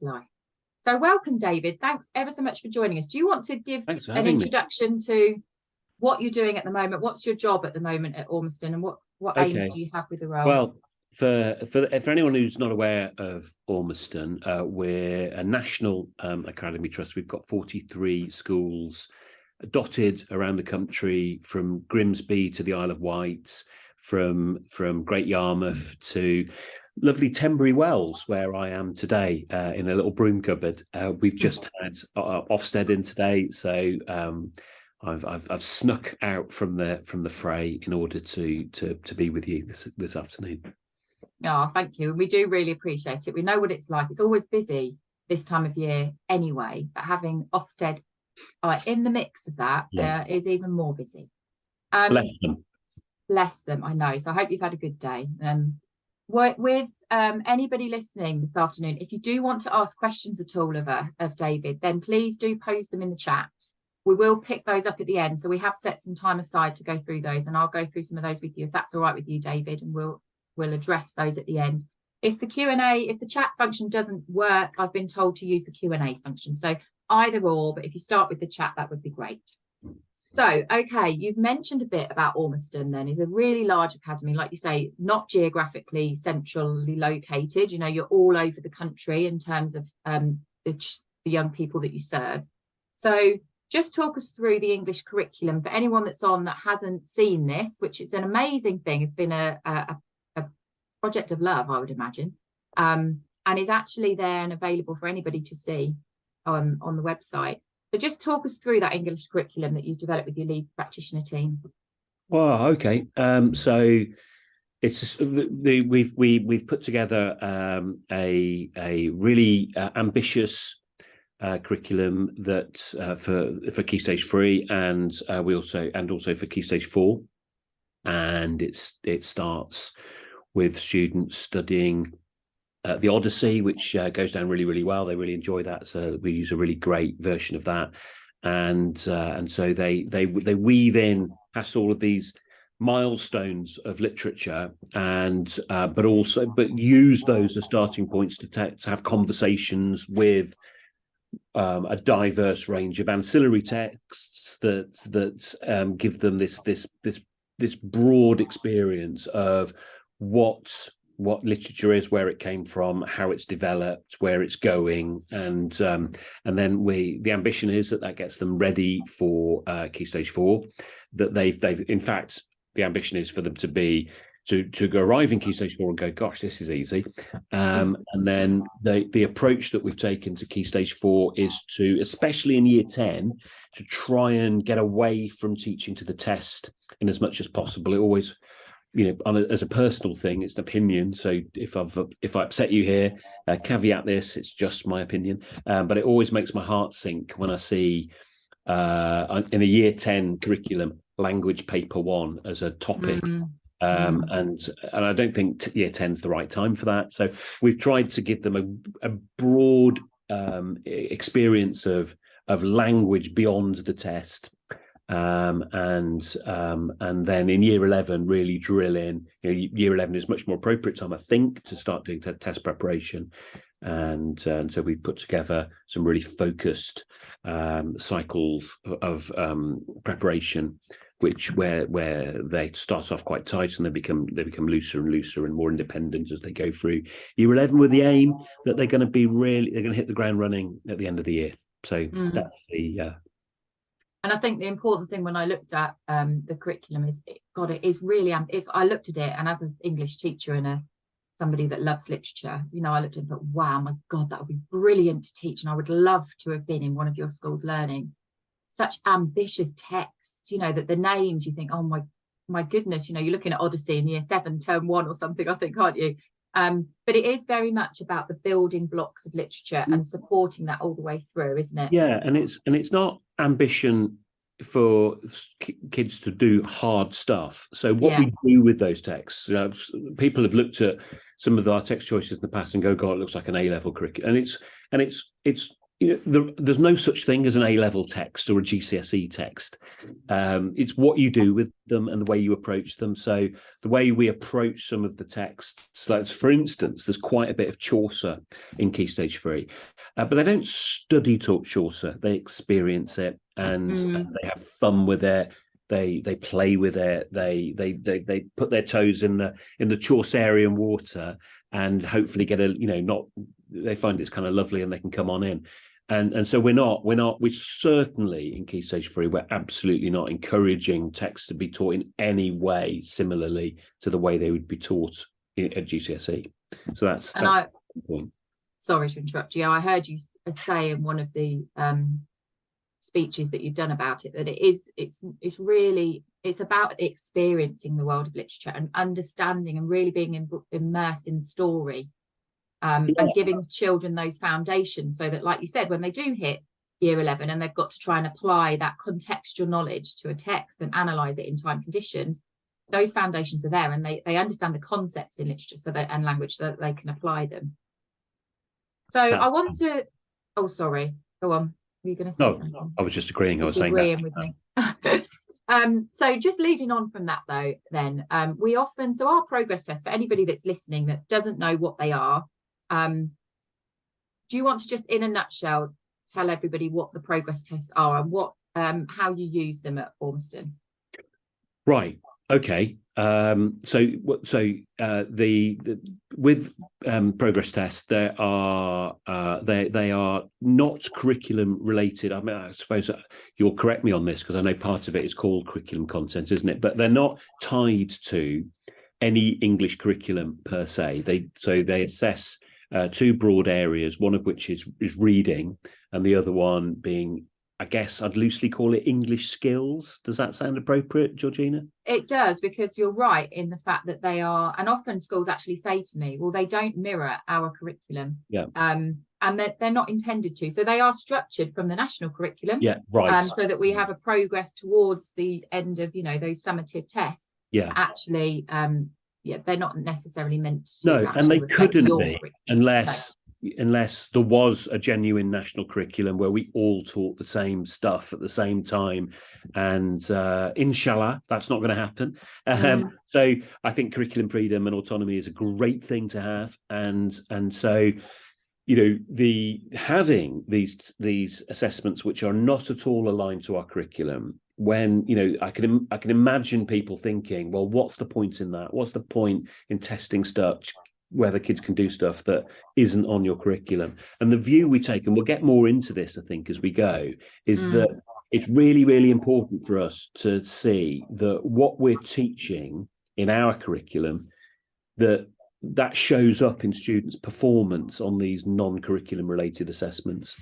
it's like. So welcome, David. Thanks ever so much for joining us. Do you want to give an introduction to what you're doing at the moment? What's your job at the moment at Ormiston, and what aims do you have with the role? Well, for anyone who's not aware of Ormiston, we're a national academy trust. We've got 43 schools dotted around the country, from Grimsby to the Isle of Wight, from Great Yarmouth to lovely Tenbury Wells, where I am today, in a little broom cupboard. We've just had Ofsted in today, so I've snuck out from the fray in order to be with you this afternoon. Oh, thank you. We do really appreciate it. We know what it's like. It's always busy this time of year anyway, but having Ofsted in the mix of that is even more busy. Bless them, I know. So I hope you've had a good day. With anybody listening this afternoon, if you do want to ask questions at all of David, then please do post them in the chat. We will pick those up at the end. So we have set some time aside to go through those, and I'll go through some of those with you, if that's all right with you, David, and we'll address those at the end. If the chat function doesn't work, I've been told to use the Q&A function. So either or, but if you start with the chat, that would be great. So, okay, you've mentioned a bit about Ormiston then. It's a really large academy, like you say, not geographically centrally located. You know, you're all over the country in terms of the young people that you serve. So just talk us through the English curriculum for anyone that's on that hasn't seen this, which is an amazing thing. It's been a project of love, I would imagine, and is actually there and available for anybody to see on the website. So just talk us through that English curriculum that you've developed with your lead practitioner team. Well, okay. So it's we've put together a really ambitious curriculum that for Key Stage 3 and also for Key Stage 4, and it starts with students studying the Odyssey, which goes down really, really well. They really enjoy that, so we use a really great version of that, and so they weave in past all of these milestones of literature, and but use those as starting points to have conversations with a diverse range of ancillary texts that give them this broad experience of what literature is, where it came from, how it's developed, where it's going, and then the ambition is that gets them ready for Key Stage 4. That they've in fact, the ambition is for them to arrive in Key Stage 4 and go, gosh, this is easy. And then the approach that we've taken to Key Stage 4 is to, especially in Year 10, to try and get away from teaching to the test in as much as possible. It always, as a personal thing, it's an opinion. So if I upset you here, caveat this, it's just my opinion. But it always makes my heart sink when I see in a Year 10 curriculum, language paper 1 as a topic. And I don't think Year 10 is the right time for that. So we've tried to give them a broad experience of language beyond the test. And then in Year 11, really drill in. Year 11 is much more appropriate time, I think, to start doing test preparation. And so we put together some really focused cycles of preparation, where they start off quite tight and they become looser and looser and more independent as they go through Year 11, with the aim that they're going to hit the ground running at the end of the year. So that's the. And I think the important thing when I looked at the curriculum is, it is really, I looked at it, and as an English teacher and somebody that loves literature, I looked at it and thought, wow, my God, that would be brilliant to teach. And I would love to have been in one of your schools learning such ambitious texts, that the names, you think, oh my goodness, you're looking at Odyssey in Year 7, term 1 or something, I think, aren't you? But it is very much about the building blocks of literature and supporting that all the way through, isn't it? Yeah, and it's not ambition for kids to do hard stuff. So what we do with those texts, people have looked at some of our text choices in the past and go, God, it looks like an A-level curriculum, and it's there's no such thing as an A-level text or a GCSE text. It's what you do with them and the way you approach them. So the way we approach some of the texts, like for instance, there's quite a bit of Chaucer in Key Stage 3, but they don't study Chaucer. They experience it, and they have fun with it. They play with it. They put their toes in the Chaucerian water, and hopefully get they find it's kind of lovely and they can come on in. And so we certainly in Key Stage 3, we're absolutely not encouraging texts to be taught in any way similarly to the way they would be taught at GCSE. So that's the point. Sorry to interrupt you. I heard you say in one of the speeches that you've done about it that it's really about experiencing the world of literature and understanding and really being immersed in the story. And giving children those foundations so that, like you said, when they do hit year 11 and they've got to try and apply that contextual knowledge to a text and analyse it in time conditions, those foundations are there and they understand the concepts in literature and language so that they can apply them. So I want to... Oh, sorry. Go on. Were you going to say something? I was just agreeing. I was saying that. With me. So just leading on from that, though, then, we often... So our progress tests, for anybody that's listening that doesn't know what they are, do you want to just, in a nutshell, tell everybody what the progress tests are and what how you use them at Ormiston? Right. Okay. With progress tests, they are not curriculum related. I mean, I suppose you'll correct me on this because I know part of it is called curriculum content, isn't it? But they're not tied to any English curriculum per se. They assess two broad areas, one of which is reading, and the other one being, I guess I'd loosely call it English skills. Does that sound appropriate, Georgina? It does, because you're right in the fact that they are, and often schools actually say to me, well, they don't mirror our curriculum. Yeah. And they're not intended to. So they are structured from the national curriculum. Yeah, right. So that we have a progress towards the end of, those summative tests. Yeah. Actually, they're not necessarily meant to. No, and they couldn't be unless there was a genuine national curriculum where we all taught the same stuff at the same time. And inshallah, that's not going to happen. So I think curriculum freedom and autonomy is a great thing to have. And so, having these assessments which are not at all aligned to our curriculum, when I can imagine people thinking, well, what's the point in that? What's the point in testing stuff where the kids can do stuff that isn't on your curriculum? And the view we take, and we'll get more into this, I think, as we go, is that it's really, really important for us to see that what we're teaching in our curriculum, that shows up in students' performance on these non-curriculum related assessments.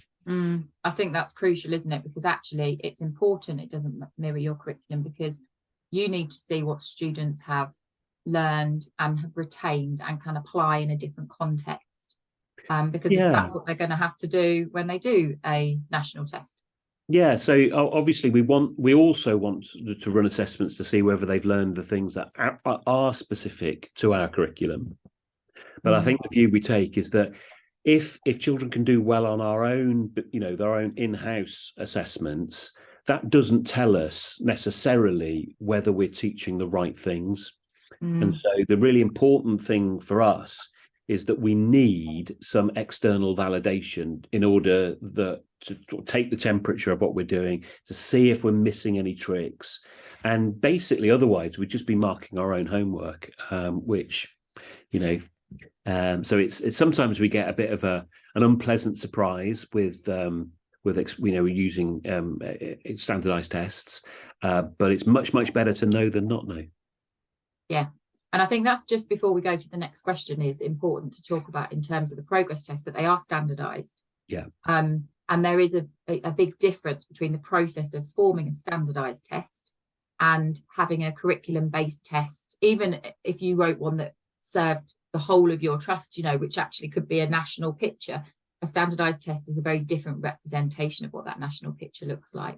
I think that's crucial, isn't it? Because actually it's important it doesn't mirror your curriculum, because you need to see what students have learned and have retained and can apply in a different context, because that's what they're going to have to do when they do a national test. Yeah, so obviously we also want to run assessments to see whether they've learned the things that are specific to our curriculum. But I think the view we take is that if children can do well on our own, their own in-house assessments, that doesn't tell us necessarily whether we're teaching the right things. And so the really important thing for us is that we need some external validation in order to take the temperature of what we're doing, to see if we're missing any tricks. And basically, otherwise, we'd just be marking our own homework, which, so it's sometimes we get a bit of an unpleasant surprise with using standardized tests, but it's much better to know than not know. Yeah, and I think that's just before we go to the next question is important to talk about in terms of the progress tests, that they are standardized. Yeah. And there is a big difference between the process of forming a standardized test and having a curriculum-based test, even if you wrote one that served the whole of your trust, which actually could be a national picture. A standardized test is a very different representation of what that national picture looks like.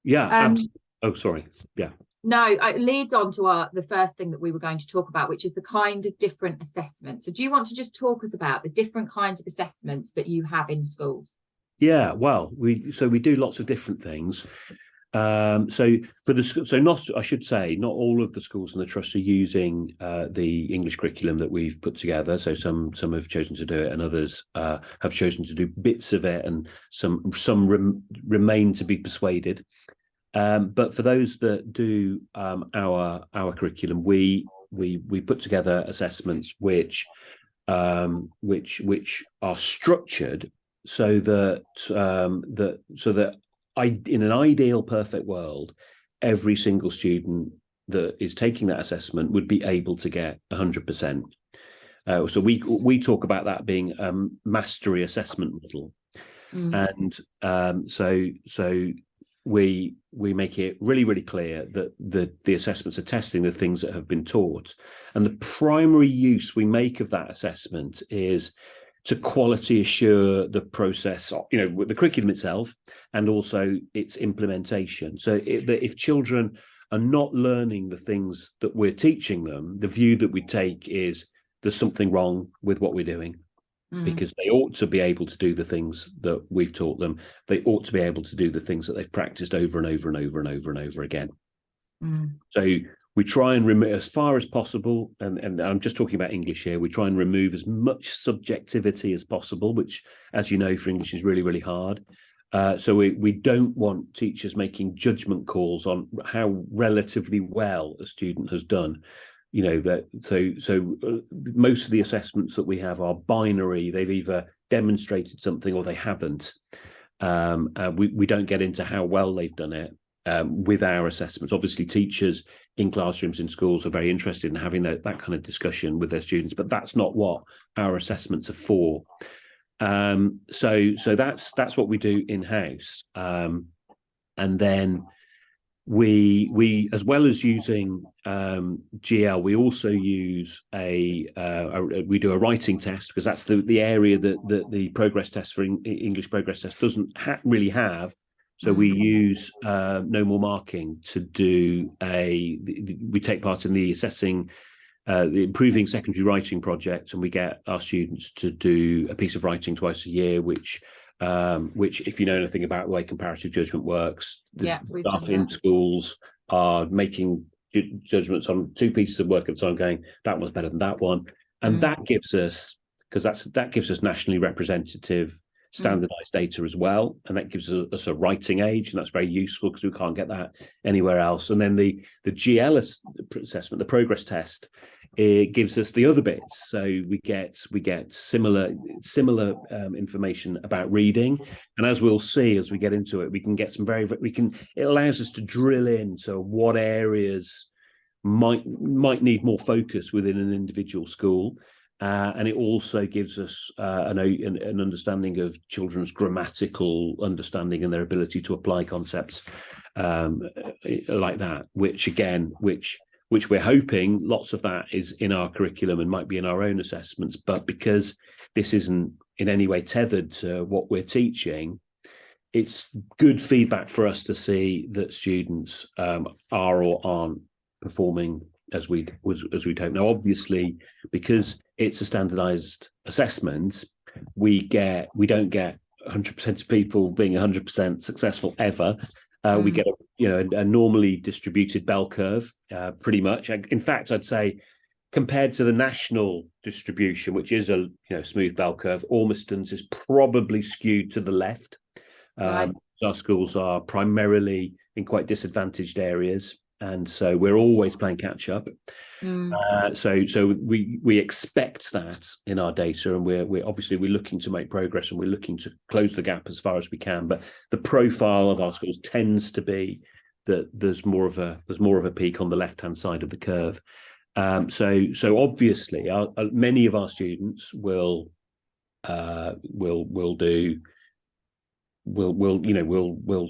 Yeah. Oh, sorry. Yeah. No, it leads on to the first thing that we were going to talk about, which is the kind of different assessments. So do you want to just talk us about the different kinds of assessments that you have in schools? Yeah, well, we do lots of different things. So for the so not I should say not all of the schools in the trust are using the English curriculum that we've put together. So some have chosen to do it, and others have chosen to do bits of it, and some remain to be persuaded. But for those that do our curriculum, we put together assessments which are structured so that in an ideal perfect world, every single student that is taking that assessment would be able to get 100%. So we talk about that being mastery assessment model, and so we make it really clear that the assessments are testing the things that have been taught, and the primary use we make of that assessment is to quality assure the process, with the curriculum itself and also its implementation. So that if children are not learning the things that we're teaching them, the view that we take is there's something wrong with what we're doing, because they ought to be able to do the things that we've taught them. They ought to be able to do the things that they've practiced over and over and over and over and over again. So we try and remove as far as possible, and I'm just talking about English here, we try and remove as much subjectivity as possible, which, as you know, for English is really really hard. So we don't want teachers making judgment calls on how relatively well a student has done. So most of the assessments that we have are binary. They've either demonstrated something or they haven't. We don't get into how well they've done it with our assessments. Obviously, teachers in classrooms in schools are very interested in having that kind of discussion with their students, but that's not what our assessments are for. So that's what we do in-house, and then we as well as using GL, we also use we do a writing test, because that's the area that the progress test for English progress test doesn't really have. So we use No More Marking to do we take part in the assessing the improving secondary writing project, and we get our students to do a piece of writing twice a year, which if you know anything about the way comparative judgment works, the staff in schools are making judgments on two pieces of work at a time, going, that one's better than that one. And that gives us, that gives us nationally representative standardized data as well, and that gives us a writing age, and that's very useful because we can't get that anywhere else. And then the GL assessment, the progress test, it gives us the other bits. So we get similar information about reading, and as we'll see as we get into it, we can get some it allows us to drill into what areas might need more focus within an individual school. And it also gives us an understanding of children's grammatical understanding and their ability to apply concepts like that, which we're hoping lots of that is in our curriculum and might be in our own assessments. But because this isn't in any way tethered to what we're teaching, it's good feedback for us to see that students are or aren't performing as we'd hope. Now, obviously, because it's a standardized assessment, we don't get 100% of people being 100% successful ever. We get a normally distributed bell curve, pretty much. In fact, I'd say compared to the national distribution, which is a smooth bell curve, Ormiston's is probably skewed to the left. Right. Our schools are primarily in quite disadvantaged areas, and so we're always playing catch up. So we expect that in our data, and we're obviously looking to make progress, and we're looking to close the gap as far as we can. But the profile of our schools tends to be that there's more of a peak on the left hand side of the curve. So obviously, many of our students will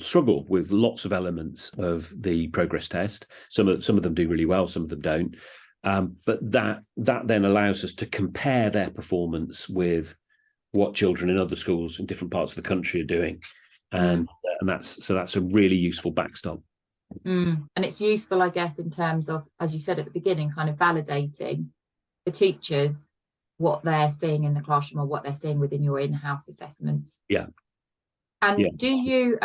struggle with lots of elements of the progress test. Some of them do really well, some of them don't. But that then allows us to compare their performance with what children in other schools in different parts of the country are doing, and that's a really useful backstop. And it's useful, I guess, in terms of, as you said at the beginning, kind of validating the teachers what they're seeing in the classroom or what they're seeing within your in-house assessments. Yeah. And do you,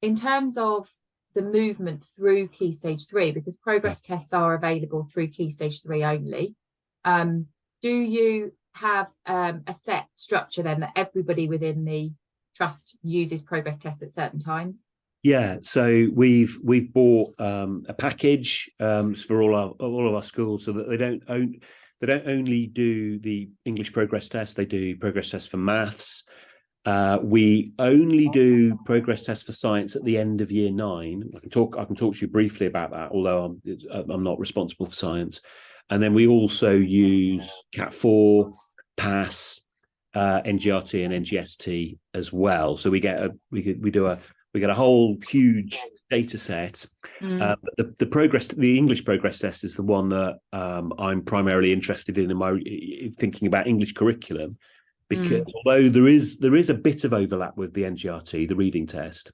in terms of the movement through Key Stage 3, because progress tests are available through Key Stage 3 only, do you have a set structure then that everybody within the trust uses progress tests at certain times? Yeah, so we've bought a package for all of our schools, so that they don't only do the English progress test, they do progress tests for maths. We only do progress tests for science at the end of year 9. I can talk to you briefly about that, although I'm not responsible for science. And then we also use Cat 4, PASS, NGRT, and NGST as well. So we get a whole huge data set. But the English progress test is the one that I'm primarily interested in my thinking about English curriculum. Because although there is a bit of overlap with the NGRT, the reading test,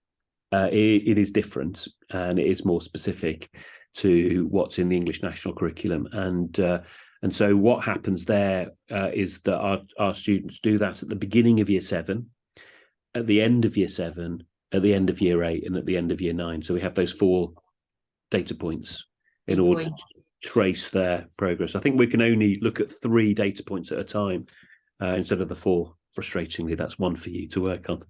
it is different and it is more specific to what's in the English national curriculum. And so what happens there is that our students do that at the beginning of year 7, at the end of year 7, at the end of year 8, and at the end of year 9. So we have those 4 data points in order to trace their progress. I think we can only look at 3 data points at a time. Instead of the 4, frustratingly, that's 1 for you to work on.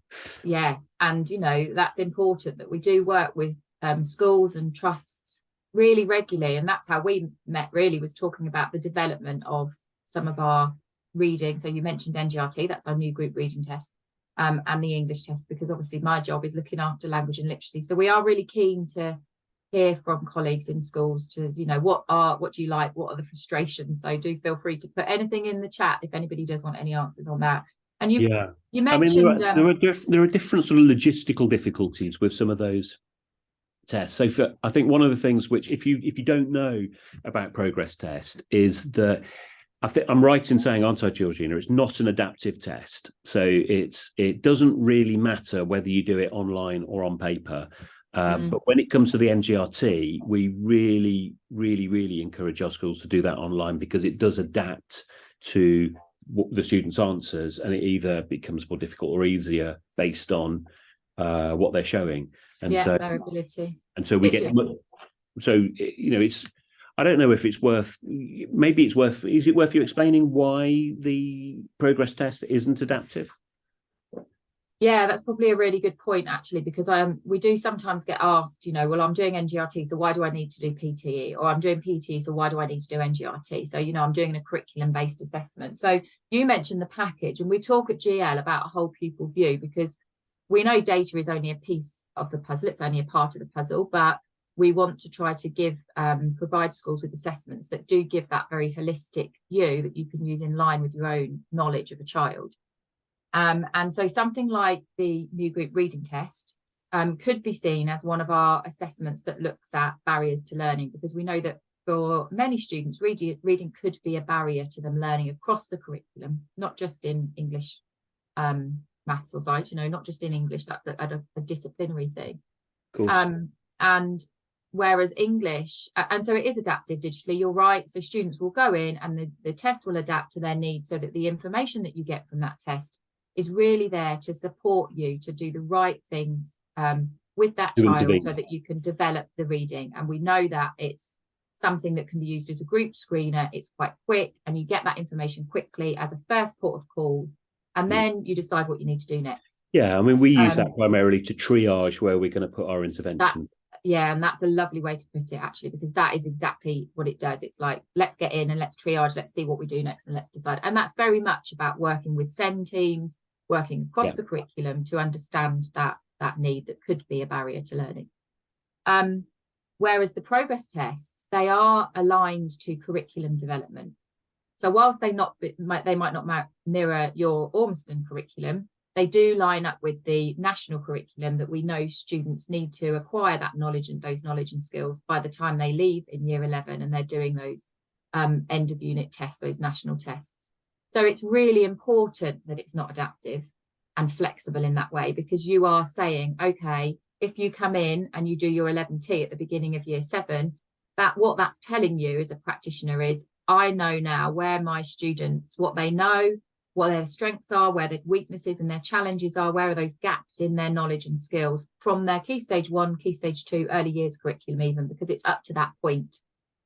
Yeah, and that's important that we do work with schools and trusts really regularly, and that's how we met. Really, was talking about the development of some of our reading. So you mentioned NGRT, that's our new group reading test, and the English test, because obviously my job is looking after language and literacy. So we are really keen to hear from colleagues in schools to what do you like, what are the frustrations. So do feel free to put anything in the chat if anybody does want any answers on that. And you mentioned there are different sort of logistical difficulties with some of those tests. So I think one of the things which, if you don't know about progress test, is that I think I'm right in saying, aren't I, Georgina, it's not an adaptive test. So it doesn't really matter whether you do it online or on paper. But when it comes to the NGRT, we really, really, really encourage our schools to do that online, because it does adapt to what the students' answers, and it either becomes more difficult or easier based on what they're showing. And their ability. And so we get. So it's. I don't know if it's worth. Maybe it's worth. Is it worth you explaining why the progress test isn't adaptive? Yeah, that's probably a really good point, actually, because we do sometimes get asked, well, I'm doing NGRT, so why do I need to do PTE? Or I'm doing PTE, so why do I need to do NGRT? So, I'm doing a curriculum-based assessment. So you mentioned the package, and we talk at GL about a whole pupil view, because we know data is only a piece of the puzzle. It's only a part of the puzzle, but we want to try to provide schools with assessments that do give that very holistic view that you can use in line with your own knowledge of a child. And so something like the new group reading test could be seen as one of our assessments that looks at barriers to learning, because we know that for many students, reading could be a barrier to them learning across the curriculum, not just in English, maths or science, not just in English. That's a disciplinary thing. Of course. And whereas English, and so it is adaptive digitally, you're right. So students will go in and the test will adapt to their needs, so that the information that you get from that test is really there to support you to do the right things with that child, so that you can develop the reading. And we know that it's something that can be used as a group screener. It's quite quick, and you get that information quickly as a first port of call, and then you decide what you need to do next. Yeah, I mean, we use that primarily to triage where we're going to put our intervention. And that's a lovely way to put it, actually, because that is exactly what it does. It's like, let's get in and let's triage, let's see what we do next, and let's decide. And that's very much about working with SEND teams, working across the curriculum to understand that need that could be a barrier to learning. Whereas the progress tests, they are aligned to curriculum development. So whilst they might not mirror your Ormiston curriculum, they do line up with the national curriculum that we know students need to acquire that knowledge and those knowledge and skills by the time they leave in year 11, and they're doing those end of unit tests, those national tests. So it's really important that it's not adaptive and flexible in that way, because you are saying, okay, if you come in and you do your 11T at the beginning of year 7, what that's telling you as a practitioner is, I know now where my students, what they know, what their strengths are, where their weaknesses and their challenges are, where are those gaps in their knowledge and skills from their Key Stage 1, Key Stage 2, early years curriculum even, because it's up to that point.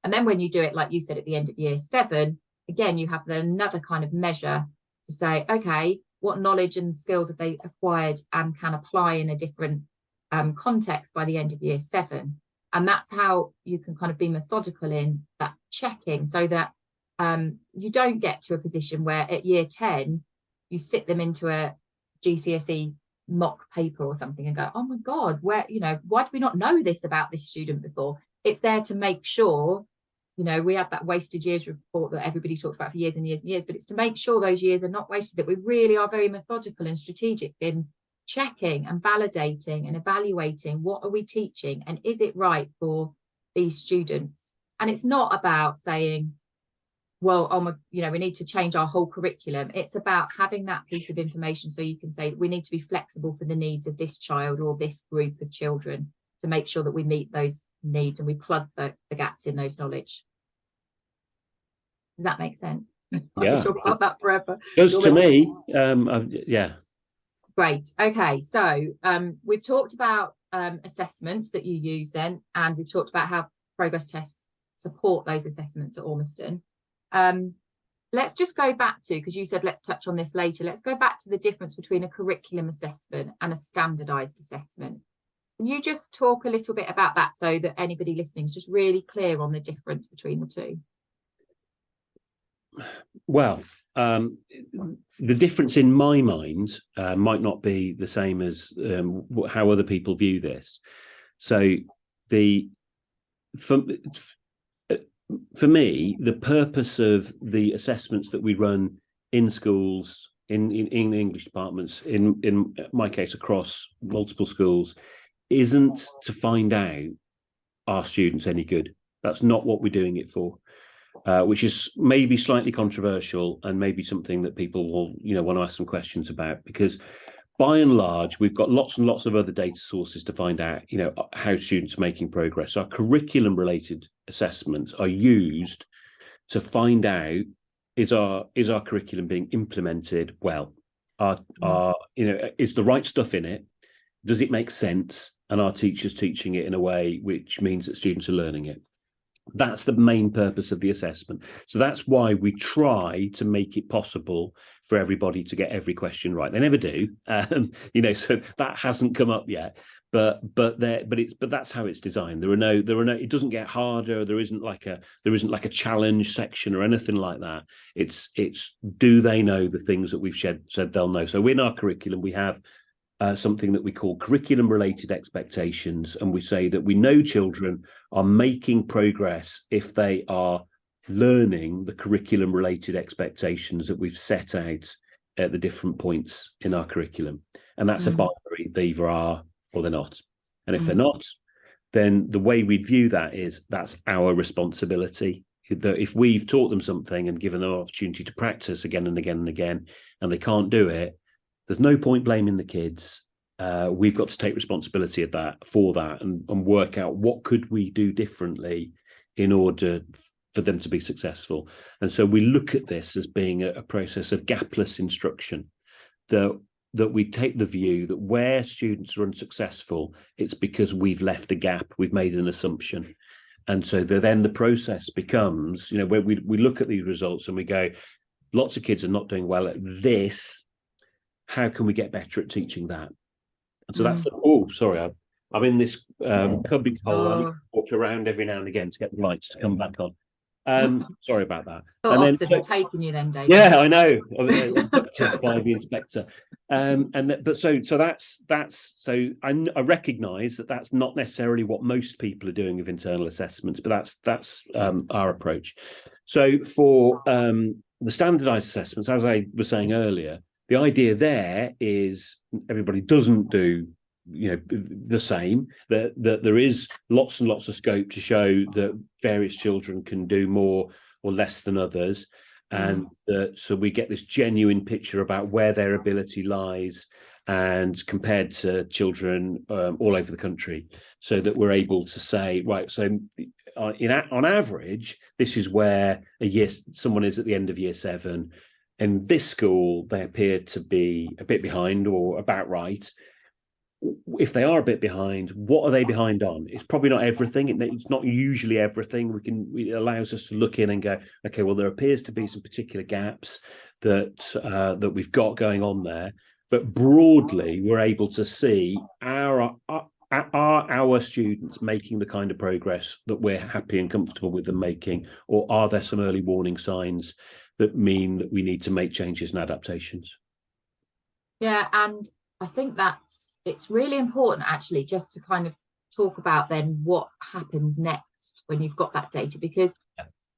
And then when you do it, like you said, at the end of year 7, again, you have another kind of measure to say, okay, what knowledge and skills have they acquired and can apply in a different context by the end of year 7. And that's how you can kind of be methodical in that checking, so that you don't get to a position where at year 10, you sit them into a GCSE mock paper or something and go, oh my God, where, why do we not know this about this student before? It's there to make sure, we have that wasted years report that everybody talks about for years and years and years, but it's to make sure those years are not wasted, that we really are very methodical and strategic in checking and validating and evaluating what are we teaching and is it right for these students. And it's not about saying, well, we need to change our whole curriculum. It's about having that piece of information so you can say we need to be flexible for the needs of this child or this group of children to make sure that we meet those needs and we plug the gaps in those knowledge. Does that make sense? I Yeah, could talk about that forever. Does to me. Yeah. Great. Okay, so we've talked about assessments that you use then, and we've talked about how progress tests support those assessments at Ormiston. Let's just go back to, because you said let's touch on this later, let's go back to the difference between a curriculum assessment and a standardised assessment. Can you just talk a little bit about that so that anybody listening is just really clear on the difference between the two? Well, the difference in my mind might not be the same as how other people view this. So for me, the purpose of the assessments that we run in schools, in English departments, in my case across multiple schools, isn't to find out are students any good. That's not what we're doing it for. Which is maybe slightly controversial and maybe something that people will, want to ask some questions about, because by and large, we've got lots and lots of other data sources to find out, how students are making progress. Our curriculum-related assessments are used to find out is our curriculum being implemented well? Is the right stuff in it? Does it make sense? And are teachers teaching it in a way which means that students are learning it? That's the main purpose of the assessment. So that's why we try to make it possible for everybody to get every question right. They never do, so that hasn't come up yet. But that's how it's designed. There are no. It doesn't get harder. There isn't like a challenge section or anything like that. It's do they know the things that we've said they'll know? So in our curriculum we have something that we call curriculum-related expectations, and we say that we know children are making progress if they are learning the curriculum-related expectations that we've set out at the different points in our curriculum. And that's a binary, they either are or they're not. And if they're not, then the way we'd view that is that's our responsibility. That if we've taught them something and given them an opportunity to practice again and again and again, and they can't do it, there's no point blaming the kids. We've got to take responsibility for that and work out what could we do differently in order for them to be successful. And so we look at this as being a process of gapless instruction, that we take the view that where students are unsuccessful, it's because we've left a gap, we've made an assumption. And so then the process becomes, where we look at these results and we go, lots of kids are not doing well at this. How can we get better at teaching that? And so that's I'm in this cubby hole. I walk around every now and again to get the lights to come back on. Sorry about that. And then taking you then, David. Yeah, I know. Abducted by the inspector. So I recognise that that's not necessarily what most people are doing with internal assessments, but that's our approach. So for the standardised assessments, as I was saying earlier, the idea there is everybody doesn't do, the same, that there is lots and lots of scope to show that various children can do more or less than others. And so we get this genuine picture about where their ability lies and compared to children all over the country, so that we're able to say, right, so on average, this is where someone is at the end of year 7. in this school they appear to be a bit behind or about right. If they are a bit behind, what are they behind on? It's probably not everything. It's not usually everything. It allows us to look in and go, okay, well, there appears to be some particular gaps that we've got going on there. But broadly, we're able to see are our students making the kind of progress that we're happy and comfortable with them making, or are there some early warning signs that mean that we need to make changes and adaptations? Yeah, and I think it's really important actually just to kind of talk about then what happens next when you've got that data, because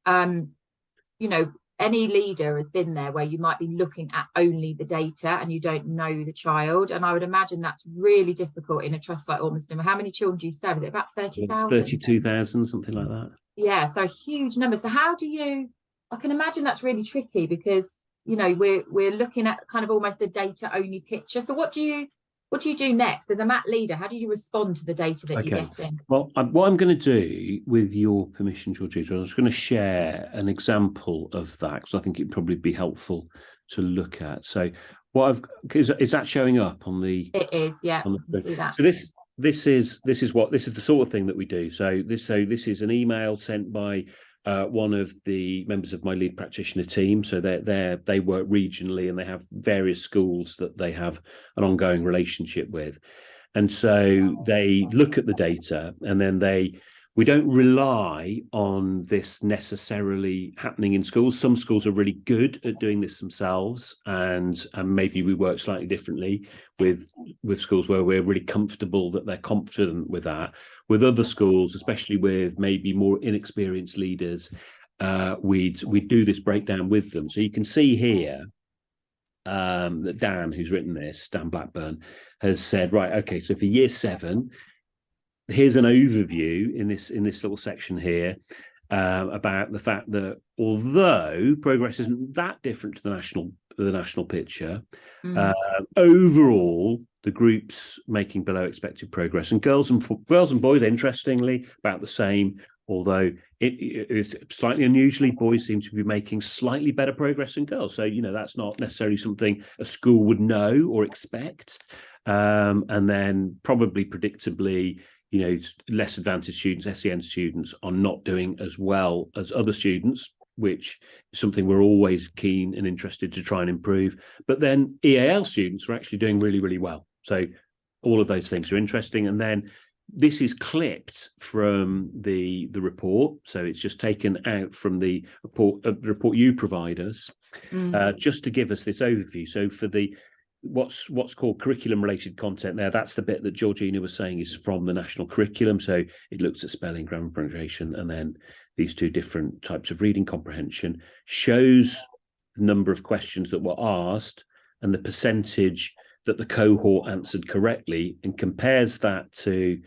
you know, any leader has been there where you might be looking at only the data and you don't know the child, and I would imagine that's really difficult in a trust like Ormiston. How many children do you serve? Is it about 30,000? 32,000, something like that. Yeah, so huge number. So how do you, I can imagine that's really tricky, because you know we're looking at kind of almost a data only picture. So what do you do next as a MAT leader? How do you respond to the data that you get in? Well, what I'm going to do, with your permission, Georgina, I was going to share an example of that, because I think it'd probably be helpful to look at. So is that showing up on the? It is, yeah. I can see that. So this is the sort of thing that we do. So this is an email sent by one of the members of my lead practitioner team. So they work regionally, and they have various schools that they have an ongoing relationship with. And so they look at the data, and then we don't rely on this necessarily happening in schools. Some schools are really good at doing this themselves, and maybe we work slightly differently with schools where we're really comfortable that they're confident with that. With other schools, especially with maybe more inexperienced leaders, we'd do this breakdown with them. So you can see here that Dan, who's written this, Dan Blackburn, has said, right, okay, so for year 7, here's an overview in this little section here about the fact that although progress isn't that different to the national picture, overall the group's making below expected progress, and girls and boys, interestingly, about the same. Although it's slightly unusually, boys seem to be making slightly better progress than girls. So, you know, that's not necessarily something a school would know or expect. And then probably predictably, you know, less advantaged students, SEN students, are not doing as well as other students, which is something we're always keen and interested to try and improve. But then EAL students are actually doing really, really well. So all of those things are interesting. And then this is clipped from the report, so it's just taken out from the report you provide us, just to give us this overview. So for the what's called curriculum related content there, that's the bit that Georgina was saying is from the national curriculum. So it looks at spelling, grammar, punctuation, and then these 2 different types of reading comprehension, shows the number of questions that were asked and the percentage that the cohort answered correctly, and compares that to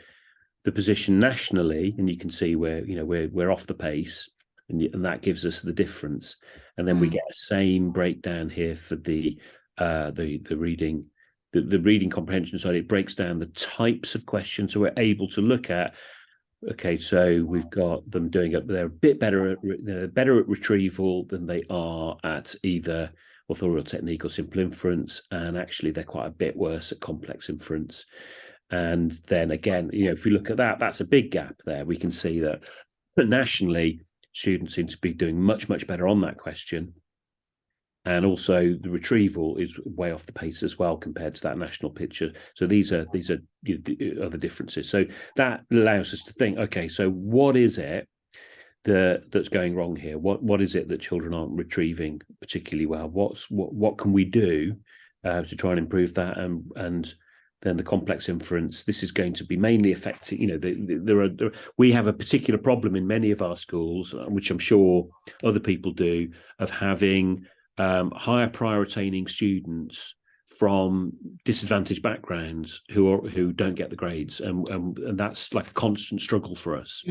the position nationally, and you can see where, you know, we're off the pace, and that gives us the difference. And then we get the same breakdown here for the reading, the reading comprehension side. It breaks down the types of questions, so we're able to look at, okay, so we've got them doing it, they're a bit better at retrieval than they are at either authorial technique or simple inference, and actually they're quite a bit worse at complex inference. And then again, you know, if we look at that, that's a big gap there. We can see that nationally, students seem to be doing much, much better on that question. And also the retrieval is way off the pace as well compared to that national picture. So these are you know, other differences. So that allows us to think, okay, so what is it that's going wrong here? What is it that children aren't retrieving particularly well? What can we do to try and improve that? And then the complex inference, this is going to be mainly affecting, you know, we have a particular problem in many of our schools, which I'm sure other people do, of having higher prior attaining students from disadvantaged backgrounds who don't get the grades, and that's like a constant struggle for us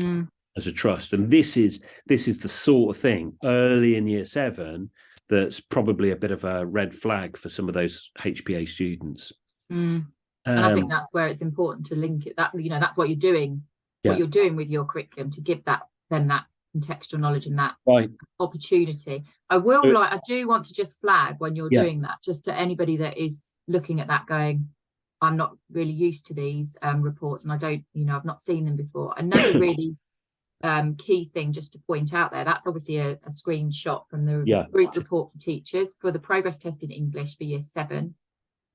as a trust. And this is the sort of thing early in year 7 that's probably a bit of a red flag for some of those HPA students. And I think that's where it's important to link it. That, you know, that's what you're doing, what you're doing with your curriculum, to give them that contextual knowledge and that Right. opportunity. I do want to just flag when you're doing that, just to anybody that is looking at that going, I'm not really used to these reports, and I don't, I've not seen them before. Another really key thing just to point out there, that's obviously a screenshot from the group report for teachers for the progress test in English for year 7.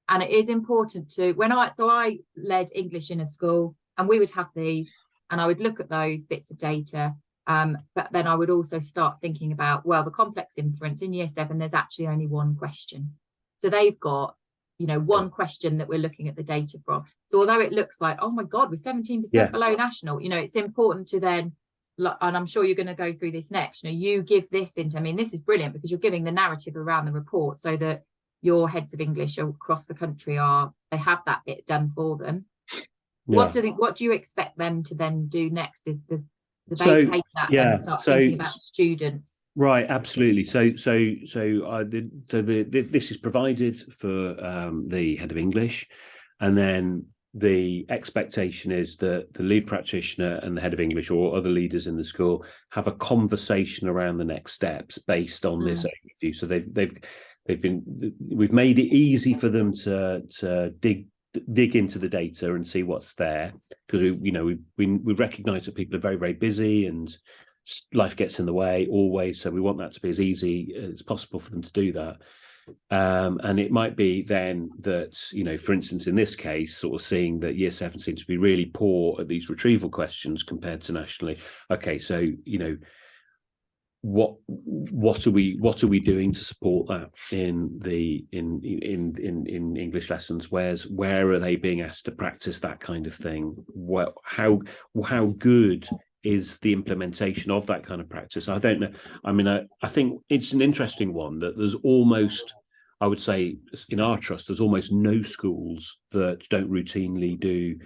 And it is important to, I led English in a school, and we would have these, and I would look at those bits of data, but then I would also start thinking about, well, the complex inference in year 7, there's actually only one question. So they've got, one question that we're looking at the data from. So although it looks like, oh my God, we're 17% below national, it's important to then, and I'm sure you're going to go through this next, you give this into, this is brilliant because you're giving the narrative around the report so that your heads of English across the country they have that bit done for them. What do you expect them to then do next? Do they take that and start thinking about students? Right, absolutely. So this is provided for the head of English, and then the expectation is that the lead practitioner and the head of English or other leaders in the school have a conversation around the next steps based on this overview. So we've made it easy for them to dig into the data and see what's there, because we recognize that people are very, very busy and life gets in the way always, so we want that to be as easy as possible for them to do that. And it might be then that, for instance, in this case, sort of seeing that year 7 seems to be really poor at these retrieval questions compared to nationally. Okay, so what are we doing to support that in English lessons? Where are they being asked to practice that kind of thing? How good is the implementation of that kind of practice? I don't know. I think it's an interesting one that there's almost, I would say, in our trust, there's almost no schools that don't routinely do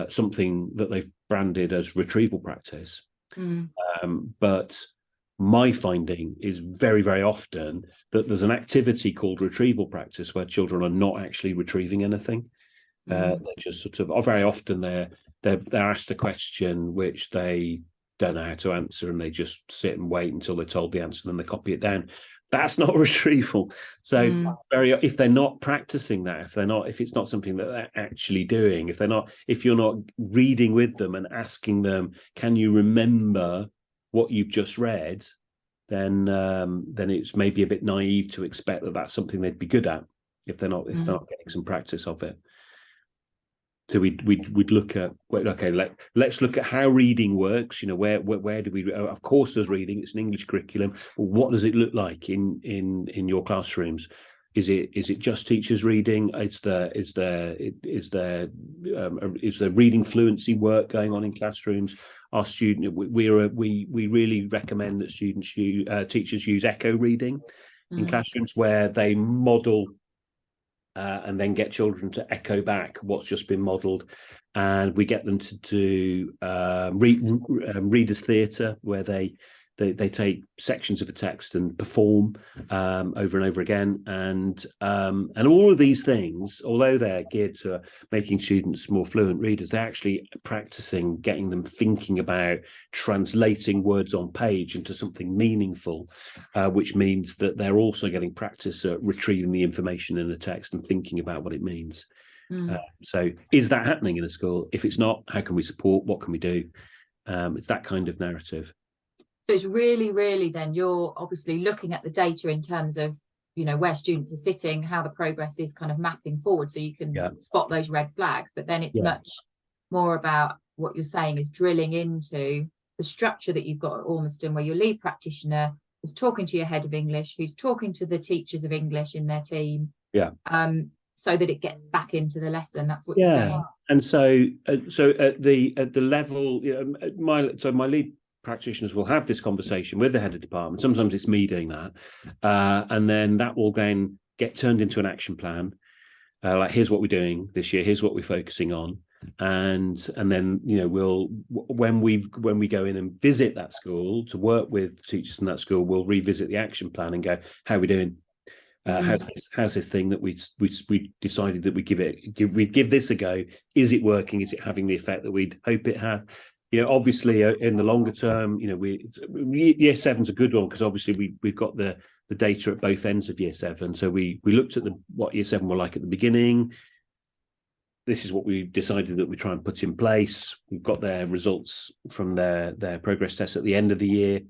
something that they've branded as retrieval practice. But my finding is very, very often that there's an activity called retrieval practice where children are not actually retrieving anything. They're just sort of, very often they're asked a question which they don't know how to answer, and they just sit and wait until they're told the answer, and then they copy it down. That's not retrieval. So if they're not practicing that, if it's not something that they're actually doing, if you're not reading with them and asking them, can you remember what you've just read, then it's maybe a bit naive to expect that that's something they'd be good at if they're not getting some practice of it. So we'd look at, let's look at how reading works. Where do we? Of course, there's reading. It's an English curriculum. But what does it look like in your classrooms? Is it just teachers reading? Is there reading fluency work going on in classrooms? Our student, we really recommend that teachers use echo reading in classrooms, where they model and then get children to echo back what's just been modelled, and we get them to do readers' theatre, where they take sections of a text and perform over and over again, and all of these things, although they're geared to making students more fluent readers, they're actually practicing getting them thinking about translating words on page into something meaningful, which means that they're also getting practice at retrieving the information in a text and thinking about what it means. So is that happening in a school? If it's not, how can we support? What can we do? It's that kind of narrative. So it's really, really then you're obviously looking at the data in terms of, where students are sitting, how the progress is kind of mapping forward, so you can spot those red flags. But then it's much more about what you're saying is drilling into the structure that you've got at Ormiston, where your lead practitioner is talking to your head of English, who's talking to the teachers of English in their team. So that it gets back into the lesson. That's what you're saying. And so at the level, my lead practitioners will have this conversation with the head of department. Sometimes it's me doing that, and then that will then get turned into an action plan. Like, here's what we're doing this year. Here's what we're focusing on, and then we'll when we go in and visit that school to work with teachers in that school, we'll revisit the action plan and go, how are we doing? How's this thing that we decided that we'd give this a go? Is it working? Is it having the effect that we'd hope it had? obviously in the longer term, year seven's a good one because obviously we've got the data at both ends of year seven. So we looked at what year seven were like at the beginning. This is what we decided that we try and put in place. We've got their results from their progress tests at the end of the year.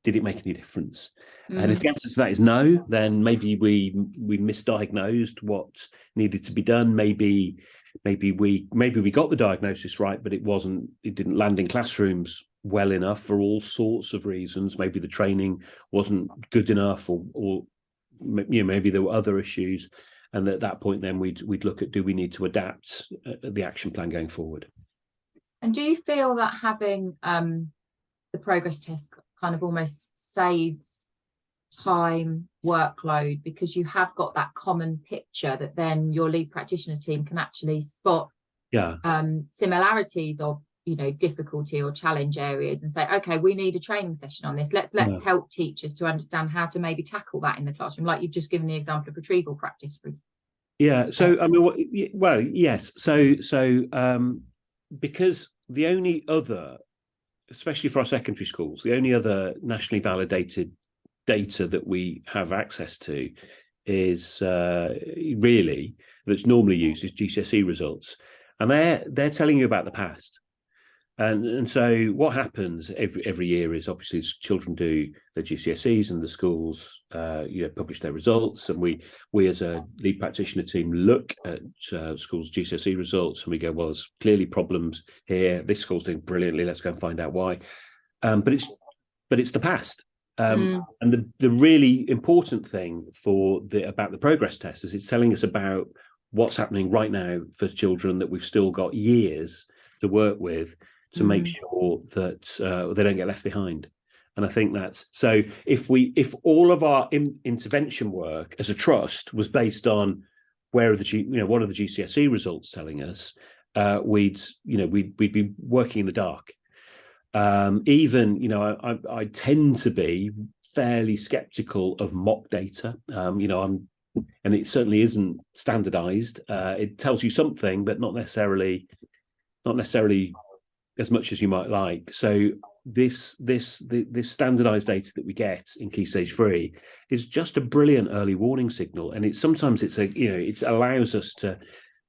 Did it make any difference? And if the answer to that is no, then maybe we misdiagnosed what needed to be done. Maybe we got the diagnosis right, but it didn't land in classrooms well enough for all sorts of reasons. Maybe the training wasn't good enough, or maybe there were other issues. And at that point, then we'd look at, do we need to adapt the action plan going forward? And do you feel that having the progress test kind of almost saves time, workload, because you have got that common picture that then your lead practitioner team can actually spot similarities of difficulty or challenge areas and say, okay, we need a training session on this. Let's help teachers to understand how to maybe tackle that in the classroom, like you've just given the example of retrieval practice, for example. Yeah. So I mean, well, yes. So because the only other, especially for our secondary schools, the only other nationally validated data that we have access to is really that's normally used is GCSE results, and they're telling you about the past. And so what happens every year is obviously children do their GCSEs and the schools publish their results, and we as a lead practitioner team look at schools' GCSE results and we go, well, there's clearly problems here. This school's doing brilliantly. Let's go and find out why. But it's the past. And the really important thing about the progress test is it's telling us about what's happening right now for children that we've still got years to work with to make sure that they don't get left behind. And I think that's so. If all of our intervention work as a trust was based on what are the GCSE results telling us, we'd be working in the dark. I tend to be fairly skeptical of mock data. And it certainly isn't standardised. It tells you something, but not necessarily as much as you might like. So this standardised data that we get in Key Stage 3 is just a brilliant early warning signal, and it allows us to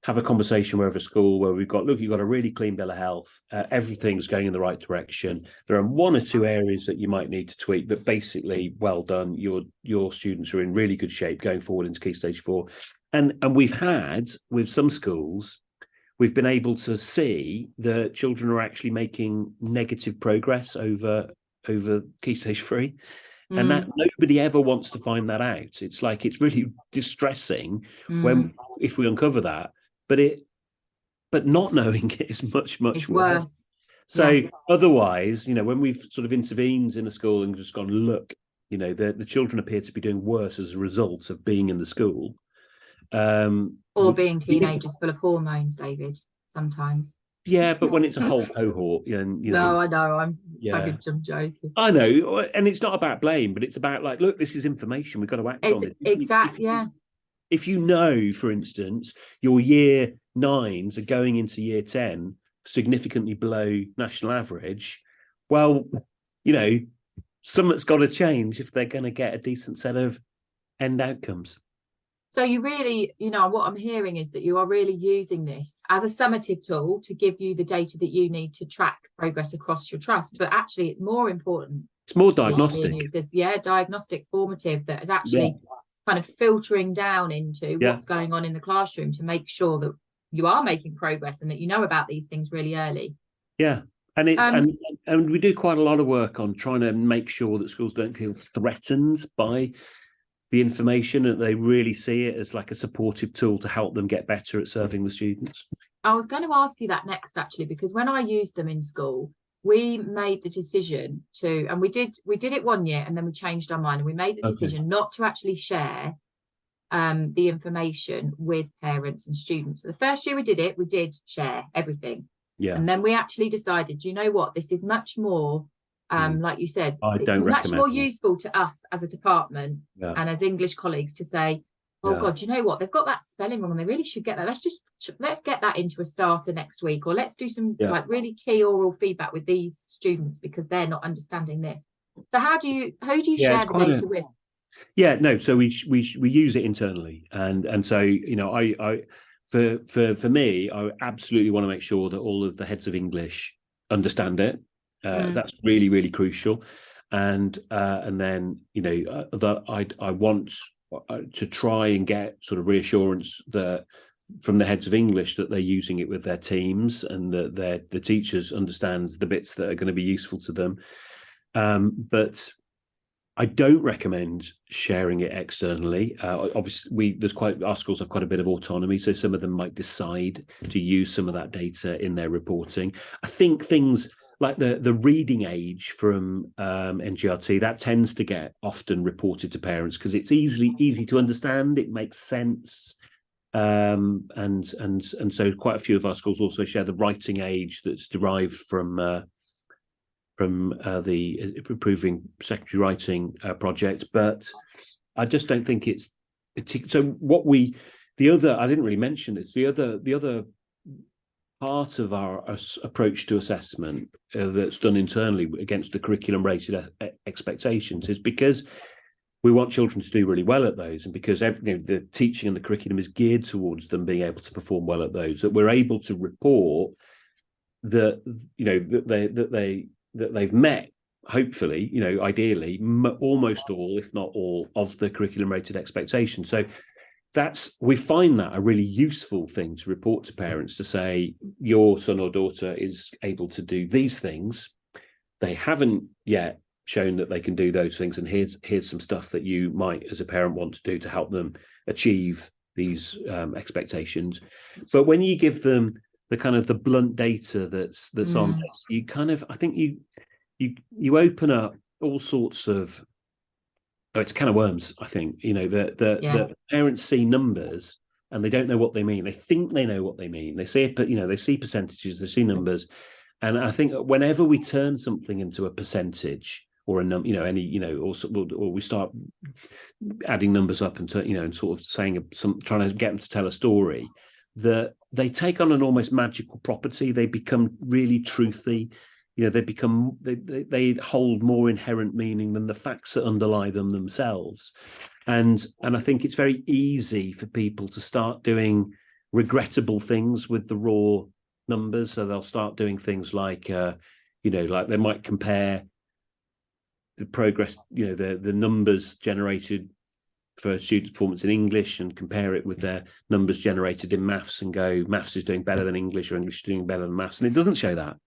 have a conversation with a school where you've got a really clean bill of health, everything's going in the right direction. There are one or two areas that you might need to tweak, but basically, well done. Your students are in really good shape going forward into Key Stage 4. And we've had, with some schools, we've been able to see that children are actually making negative progress over Key Stage 3. And that nobody ever wants to find that out. It's like, it's really distressing if we uncover that, but not knowing it is much worse. So otherwise, when we've sort of intervened in a school and just gone, look, the children appear to be doing worse as a result of being in the school. Or being teenagers full of hormones, David, sometimes. Yeah, but when it's a whole cohort, and no, I know, I'm joking. I know, and it's not about blame, but it's about like, look, this is information, we've got to act on it. Exactly, If you know, for instance, your year 9s are going into year 10 significantly below national average, well, something's got to change if they're going to get a decent set of end outcomes. So you really, what I'm hearing is that you are really using this as a summative tool to give you the data that you need to track progress across your trust. But actually, it's more important. It's more diagnostic. Diagnostic, formative, that is actually kind of filtering down into what's going on in the classroom to make sure that you are making progress and that you know about these things really early. Yeah. And it's and we do quite a lot of work on trying to make sure that schools don't feel threatened by the information, and they really see it as like a supportive tool to help them get better at serving the students. I was going to ask you that next, actually, because when I used them in school, we made the decision to, and we did it one year and then we changed our mind, and we made the decision not to actually share the information with parents and students. So the first year we did share everything. Yeah. And then we actually decided, you know what, this is much more like you said, it's much more useful to us as a department and as English colleagues to say, Oh God, do you know what? They've got that spelling wrong and they really should get that. Let's get that into a starter next week, or let's do some like really key oral feedback with these students because they're not understanding this. So who do you share the data with? Yeah, no, so we use it internally, and so I for me, I absolutely want to make sure that all of the heads of English understand it. That's really, really crucial, and then that I want to try and get sort of reassurance that from the heads of English that they're using it with their teams and that the teachers understand the bits that are going to be useful to them. But I don't recommend sharing it externally. Obviously, our schools have quite a bit of autonomy, so some of them might decide to use some of that data in their reporting. I think things like the reading age from NGRT, that tends to get often reported to parents because it's easy to understand. It makes sense, and so quite a few of our schools also share the writing age that's derived from the Improving Secondary Writing project, but I just don't think it's so. I didn't really mention this. The other part of our approach to assessment that's done internally against the curriculum rated expectations is because we want children to do really well at those, and because the teaching and the curriculum is geared towards them being able to perform well at those, that we're able to report that they've met, hopefully, ideally, almost all, if not all, of the curriculum rated expectations. So we find that a really useful thing to report to parents, to say your son or daughter is able to do these things. They haven't yet shown that they can do those things, and here's some stuff that you might, as a parent, want to do to help them achieve these expectations. But when you give them the kind of the blunt data that's on this, you kind of, I think you open up all sorts of, it's kind of worms. I think the parents see numbers and they don't know what they mean. They think they know what they mean. They see they see percentages, they see numbers, and I think whenever we turn something into a percentage or a number, or we start adding numbers up and and sort of saying trying to get them to tell a story, that they take on an almost magical property. They become really truthy. They hold more inherent meaning than the facts that underlie them themselves. And I think it's very easy for people to start doing regrettable things with the raw numbers. So they'll start doing things like, like they might compare the progress, the numbers generated for students' performance in English and compare it with their numbers generated in maths and go, maths is doing better than English, or English is doing better than maths. And it doesn't show that.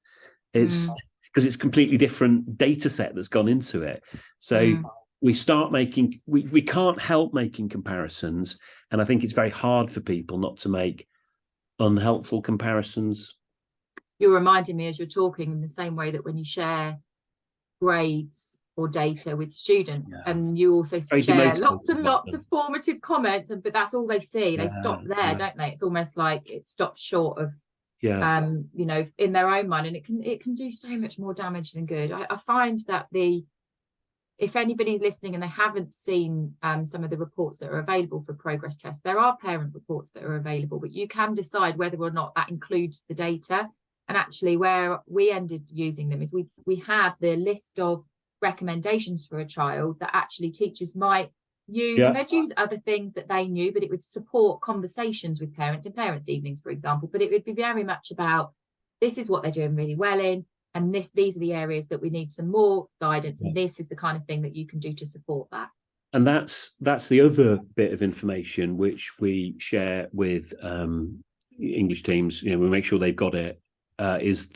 It's because it's a completely different data set that's gone into it. So we start making, we can't help making comparisons. And I think it's very hard for people not to make unhelpful comparisons. You're reminding me as you're talking, in the same way that when you share grades or data with students, and you also share lots and lots of formative comments, but that's all they see. They stop there, don't they? It's almost like it stops short of in their own mind, and it can do so much more damage than good. I find that if anybody's listening and they haven't seen some of the reports that are available for progress tests, there are parent reports that are available, but you can decide whether or not that includes the data. And actually, where we ended using them is we had the list of recommendations for a child that actually teachers might use, and they'd use other things that they knew, but it would support conversations with parents in parents' evenings, for example. But it would be very much about, this is what they're doing really well in, and these are the areas that we need some more guidance, and this is the kind of thing that you can do to support that. And that's the other bit of information which we share with English teams. We make sure they've got it. Is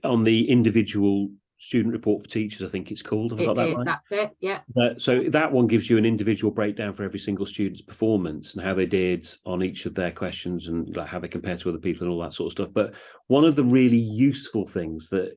on the individual student report for teachers, I think it's called. Have I got that right? That's it, yeah. So that one gives you an individual breakdown for every single student's performance and how they did on each of their questions and like how they compare to other people and all that sort of stuff. But one of the really useful things that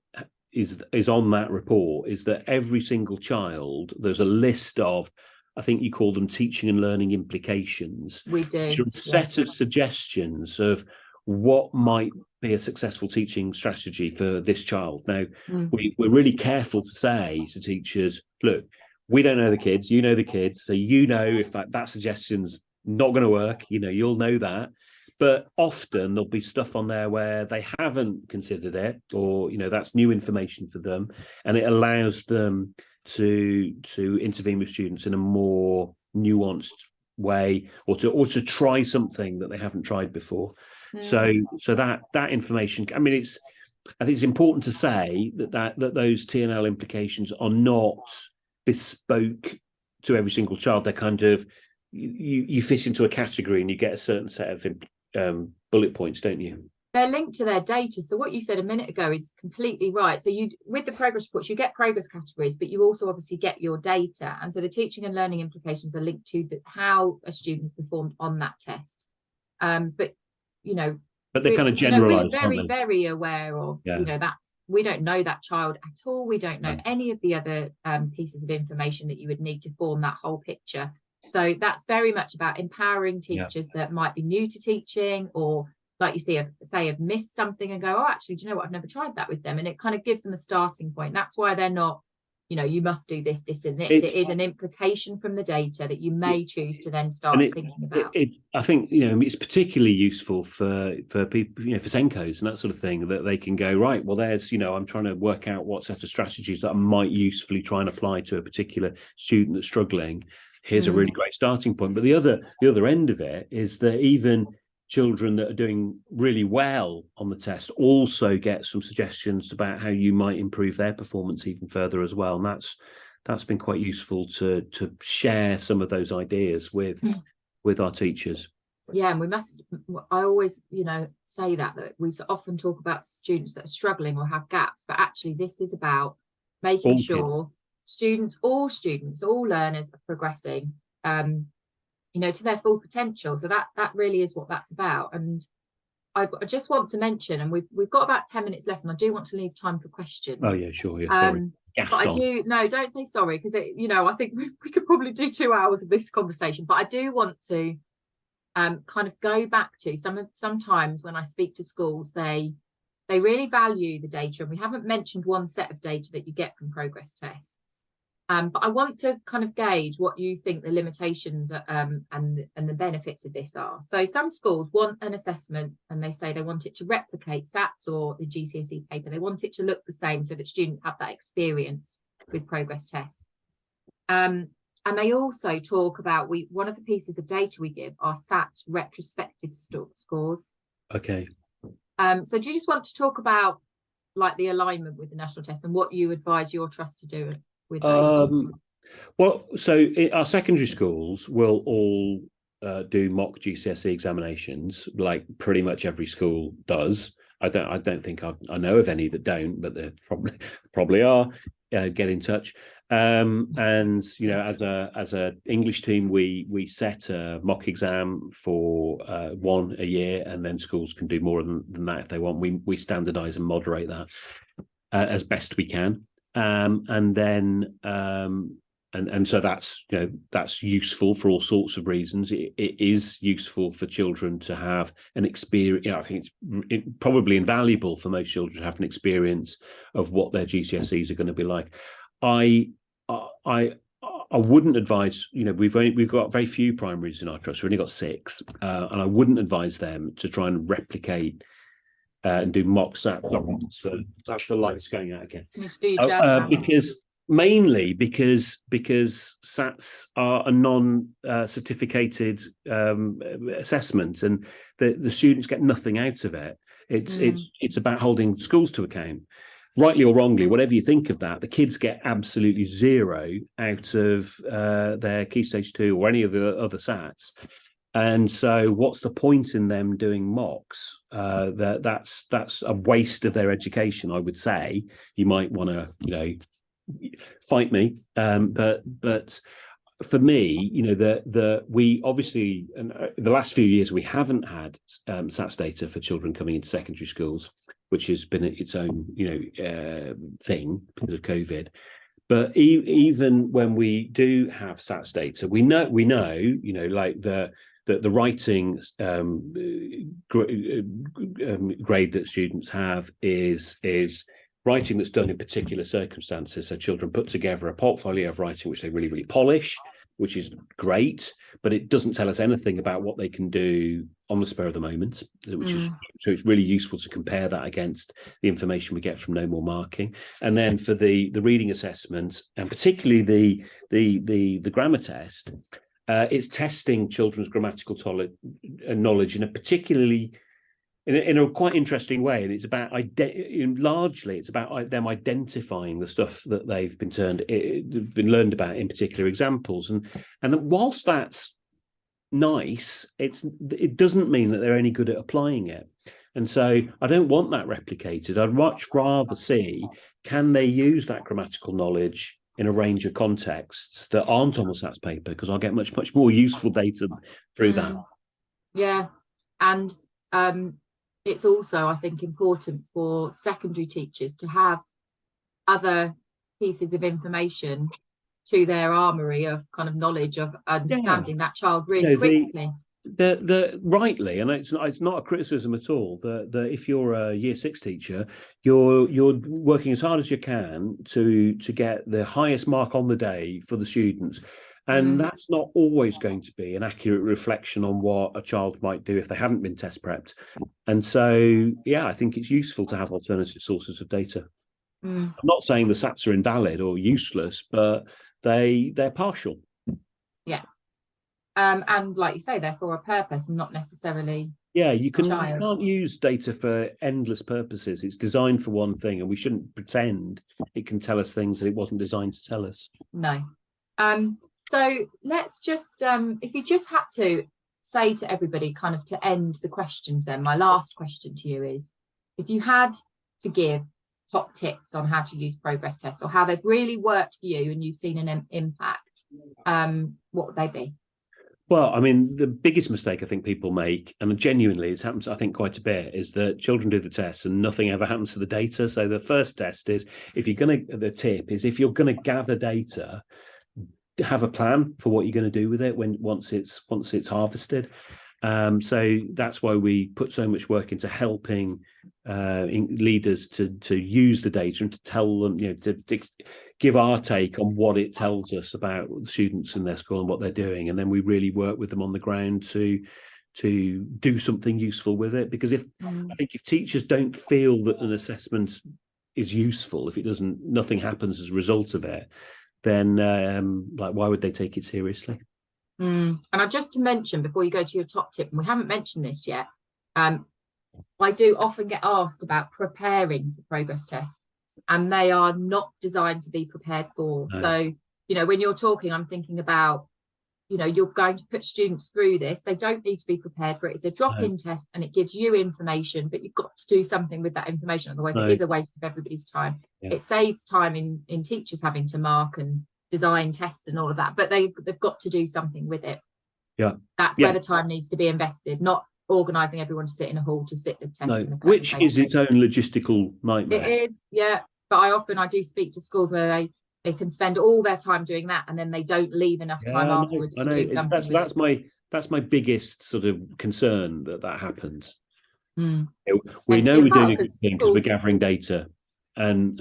is on that report is that every single child, there's a list of, I think you call them teaching and learning implications. We do. A set of suggestions of what might be a successful teaching strategy for this child. Now, we're really careful to say to teachers, look, we don't know the kids, you know the kids, so you know if that suggestion's not going to work, you'll know that. But often there'll be stuff on there where they haven't considered it, or that's new information for them, and it allows them to intervene with students in a more nuanced way, or to try something that they haven't tried before. So that information, I think it's important to say that those T&L implications are not bespoke to every single child. They're kind of, you fit into a category and you get a certain set of bullet points, don't you? They're linked to their data. So what you said a minute ago is completely right. So with the progress reports, you get progress categories, but you also obviously get your data. And so the teaching and learning implications are linked to how a student has performed on that test. But they're kind of generalized. We're very, very aware of, that we don't know that child at all. We don't know any of the other pieces of information that you would need to form that whole picture. So that's very much about empowering teachers that might be new to teaching, or like you say, have missed something and go, oh, actually, do you know what? I've never tried that with them. And it kind of gives them a starting point. That's why they're not, you must do this, this, and this. It is an implication from the data that you may choose to then start thinking about. I think, it's particularly useful for people, for Senkos and that sort of thing, that they can go, right, well, there's, I'm trying to work out what set of strategies that I might usefully try and apply to a particular student that's struggling. Here's a really great starting point. But the other end of it is that even children that are doing really well on the test also get some suggestions about how you might improve their performance even further as well. And that's been quite useful to share some of those ideas with our teachers. Yeah, and I always, say that we so often talk about students that are struggling or have gaps, but actually this is about making sure all learners are progressing, to their full potential. So that really is what that's about. And I just want to mention, and we've got about 10 minutes left, and I do want to leave time for questions. Oh yeah, sure. Yeah, sorry. But don't say sorry, because I think we could probably do 2 hours of this conversation. But I do want to kind of go back to sometimes when I speak to schools, they really value the data, and we haven't mentioned one set of data that you get from progress tests. But I want to kind of gauge what you think the limitations and the benefits of this are. So some schools want an assessment, and they say they want it to replicate SATs or the GCSE paper. They want it to look the same so that students have that experience with progress tests. And they also talk about, one of the pieces of data we give are SAT retrospective scores. Okay. So do you just want to talk about like the alignment with the national test and what you advise your trust to do with those? Well, so our secondary schools will all do mock GCSE examinations, like pretty much every school does. I don't think I know of any that don't, but there probably are. Get in touch. And as a English team, we set a mock exam for one a year, and then schools can do more than that if they want. We standardise and moderate that as best we can. And so that's useful for all sorts of reasons. It is useful for children to have an experience. I think it's probably invaluable for most children to have an experience of what their GCSEs are going to be like. I wouldn't advise. We've got very few primaries in our trust. We've only got 6, and I wouldn't advise them to try and replicate and do mock SATs. That's the lights going out again. Because SATs are a non-certificated assessment, and the students get nothing out of it. It's about holding schools to account. Rightly or wrongly, whatever you think of that, the kids get absolutely zero out of their Key Stage 2 or any of the other SATs. And so what's the point in them doing mocks? That's a waste of their education, I would say. You might want to, fight me. But for me, we obviously, the last few years, we haven't had SATs data for children coming into secondary schools, which has been its own, thing because of COVID. But even when we do have SATs data, we know, like the writing grade that students have is writing that's done in particular circumstances. So children put together a portfolio of writing which they really, really polish, which is great, but it doesn't tell us anything about what they can do on the spur of the moment, which is, so it's really useful to compare that against the information we get from No More Marking. And then for the reading assessment, and particularly the grammar test, it's testing children's grammatical knowledge in a particularly in a quite interesting way, and it's about largely it's about them identifying the stuff that they've been learned about in particular examples, and whilst that's nice, it doesn't mean that they're any good at applying it. And so I don't want that replicated. I'd much rather see, can they use that grammatical knowledge in a range of contexts that aren't on the SATS paper, because I'll get much more useful data through that. Yeah, and it's also, I think, important for secondary teachers to have other pieces of information to their armory of kind of knowledge of understanding that child really quickly. Rightly, and it's not a criticism at all, that if you're a year 6 teacher, you're working as hard as you can to get the highest mark on the day for the students. And that's not always going to be an accurate reflection on what a child might do if they haven't been test prepped. And so, I think it's useful to have alternative sources of data. I'm not saying the SATs are invalid or useless, but they're partial. Yeah. And like you say, they're for a purpose and not necessarily. Yeah, you can't use data for endless purposes. It's designed for one thing, and we shouldn't pretend it can tell us things that it wasn't designed to tell us. No. So let's just, if you just had to say to everybody kind of to end the questions, then my last question to you is, if you had to give top tips on how to use progress tests or how they've really worked for you and you've seen an impact, what would they be? Well, I mean, the biggest mistake I think people make, and genuinely it happens, I think, quite a bit, is that children do the tests and nothing ever happens to the data. So the first test is, the tip is, if you're going to gather data, have a plan for what you're going to do with it once it's harvested. So that's why we put so much work into helping leaders to use the data and to tell them, to give our take on what it tells us about students in their school and what they're doing, and then we really work with them on the ground to do something useful with it. Because I think if teachers don't feel that an assessment is useful, if nothing happens as a result of it, then why would they take it seriously? And just to mention before you go to your top tip, and we haven't mentioned this yet, I do often get asked about preparing for progress tests, and they are not designed to be prepared for. No. So, when you're talking, I'm thinking about, you're going to put students through this. They don't need to be prepared for it. It's a drop-in test, and it gives you information, but you've got to do something with that information. Otherwise, it is a waste of everybody's time. Yeah. It saves time in teachers having to mark and design tests and all of that, but they've got to do something with it. Yeah, that's where the time needs to be invested, not organising everyone to sit in a hall to sit the test. Which is its own logistical nightmare. It is, yeah. But I do speak to schools where they can spend all their time doing that, and then they don't leave enough time afterwards to do something. That's my biggest sort of concern, that happens. We know we're doing a good thing because we're gathering data, and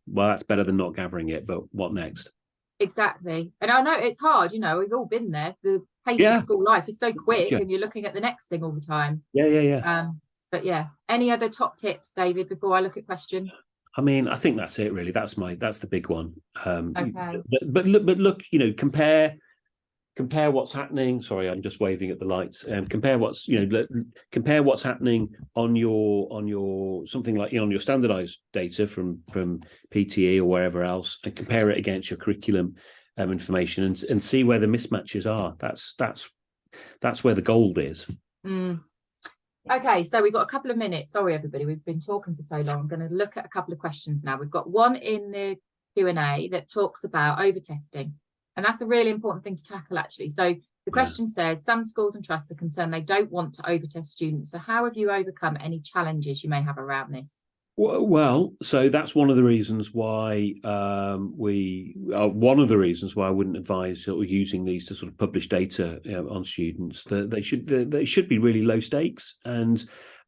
that's better than not gathering it. But what next? Exactly. And I know it's hard, we've all been there. The pace of school life is so quick, and you're looking at the next thing all the time. But any other top tips, David, before I look at questions? I mean, I think that's it really. That's the big one. But look, compare what's happening. Sorry, I'm just waving at the lights. Compare what's happening on your something like on your standardised data from PTE or wherever else, and compare it against your curriculum information and see where the mismatches are. That's where the gold is. Okay, so we've got a couple of minutes. Sorry, everybody, we've been talking for so long. I'm going to look at a couple of questions now. We've got one in the Q&A that talks about over-testing. And that's a really important thing to tackle, actually. So the question says, some schools and trusts are concerned they don't want to overtest students. So how have you overcome any challenges you may have around this? Well, so that's one of the reasons why I wouldn't advise sort of using these to sort of publish data on students. That they should be really low stakes, and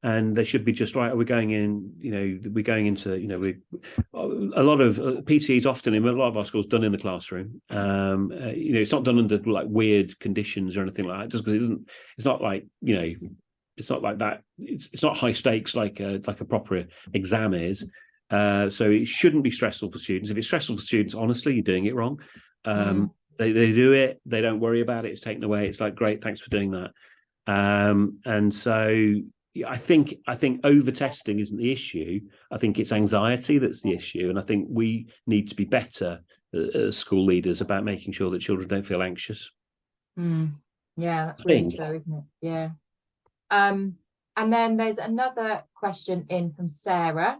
and they should be just right. Are we going in? We're going into a lot of PT is often in a lot of our schools done in the classroom. It's not done under like weird conditions or anything like that. Just because it's not like it's not like that. It's not high stakes like a proper exam is. So it shouldn't be stressful for students. If it's stressful for students, honestly, you're doing it wrong. They do it. They don't worry about it. It's taken away. It's like, great, thanks for doing that. And so I think over testing isn't the issue. I think it's anxiety that's the issue. And I think we need to be better as school leaders about making sure that children don't feel anxious. Yeah, that's really true, isn't it? Yeah. And then there's another question in from Sarah.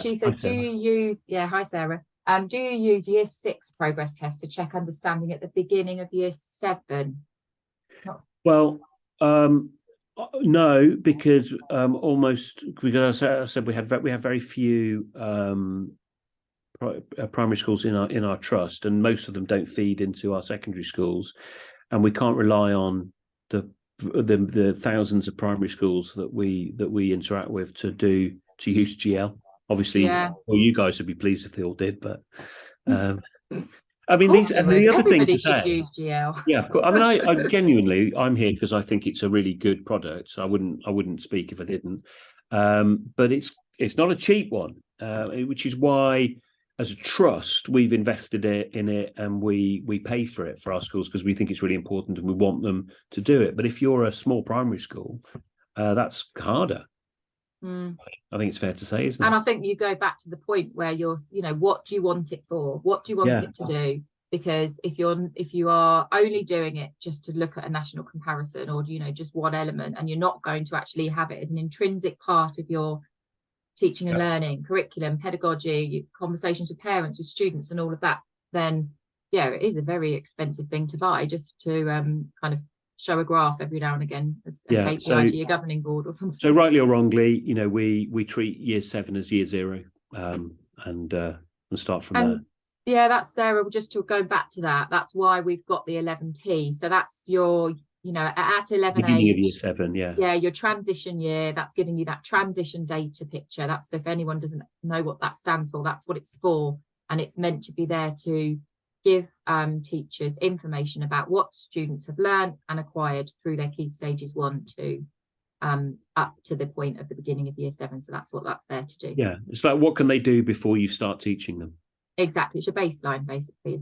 She says, hi Sarah. Do you use year 6 progress tests to check understanding at the beginning of year 7? Well, no, because because I said we have very few primary schools in our trust, and most of them don't feed into our secondary schools, and we can't rely on the thousands of primary schools that we interact with to use GL. Obviously, well, you guys would be pleased if they all did, but I mean, the other thing to say, use GL. Yeah, of course. I mean, I genuinely, I'm here because I think it's a really good product. So I wouldn't speak if I didn't. But it's not a cheap one, which is why, as a trust, we've invested in it, and we pay for it for our schools because we think it's really important and we want them to do it. But if you're a small primary school, that's harder. I think it's fair to say, isn't it? And I think you go back to the point where you're, what do you want it for? What do you want it to do? Because if you are only doing it just to look at a national comparison, or just one element, and you're not going to actually have it as an intrinsic part of your teaching and learning, curriculum, pedagogy, conversations with parents, with students, and all of that, then it is a very expensive thing to buy just to kind of show a graph every now and again as KPI to your governing board or something. So rightly or wrongly, we treat year 7 as year 0, and start from there. Yeah, that's Sarah. Just to go back to that, that's why we've got the 11T. So that's your, at 11 beginning age, of year 7, your transition year. That's giving you that transition data picture. That's, so if anyone doesn't know what that stands for, that's what it's for, and it's meant to be there to give teachers information about what students have learned and acquired through their key stages 1 to up to the point of the beginning of year 7. So that's what that's there to do. Yeah, it's like, what can they do before you start teaching them? Exactly, it's your baseline, basically.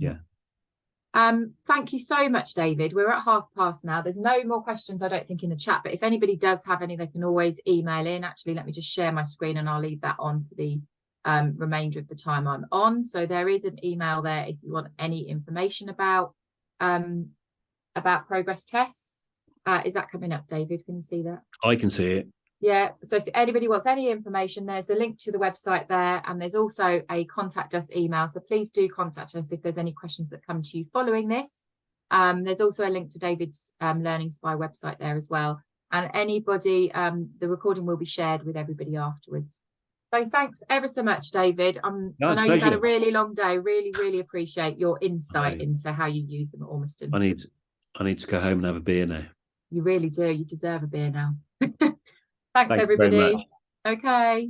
Thank you so much, David. We're at past now. There's no more questions, I don't think, in the chat, but if anybody does have any, they can always email in. Actually, let me just share my screen and I'll leave that on for the remainder of the time I'm on. So there is an email there if you want any information about progress tests. Is that coming up, David? Can you see that? I can see it. Yeah, so if anybody wants any information, there's a link to the website there, and there's also a contact us email. So please do contact us if there's any questions that come to you following this. There's also a link to David's Learning Spy website there as well. And anybody, the recording will be shared with everybody afterwards. So thanks ever so much, David. I know you've had a really long day. Really, really appreciate your insight into how you use them at Ormiston. I need to go home and have a beer now. You really do. You deserve a beer now. Thanks everybody. Okay.